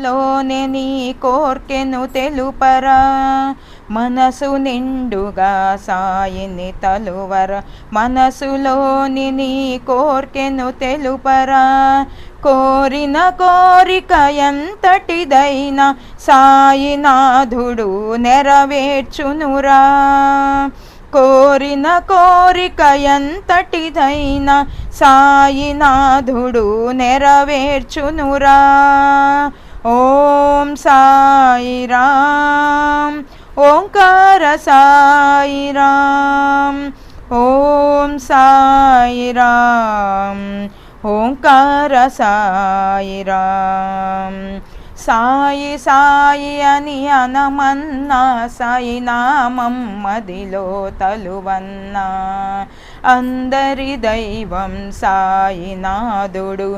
మనసులోనే నీ కోర్కెను తెలుపరా, మనసు నిండుగా సాయిని తలువర, మనసులోని నీ కోర్కెను తెలుపరా, కోరిన కోరిక ఎంతటిదైనా సాయినాథుడు నెరవేర్చునురా, కోరిన కోరిక ఎంతటిదైనా సాయినాథుడు నెరవేర్చునురా. ఓం సాయిరామ్, ఓంకార సాయిరామ్, ఓం సాయిరామ్, ఓంకార సాయిరామ్. సాయి సాయి అని అనమన్నా, సాయి నామం మదిలో తలువన్నా, అందరి దైవం సాయినాథుడు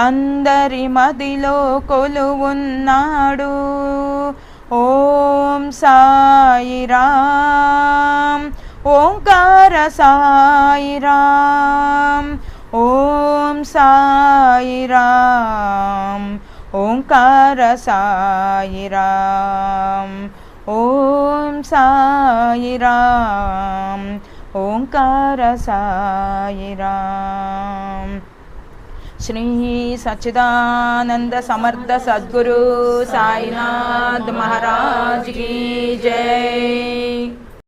అందరి మదిలో కొలువున్నాడు. ఓం సాయిరామ్, ఓంకార సాయిరామ్, ఓం సాయిరామ్, ఓంకార సాయిరామ్, ఓం సాయిరామ్, ఓంకార సాయిరామ్. శ్రీ సచ్చిదానంద సమర్థ సద్గురు సాయినాథ్ महाराज की जय।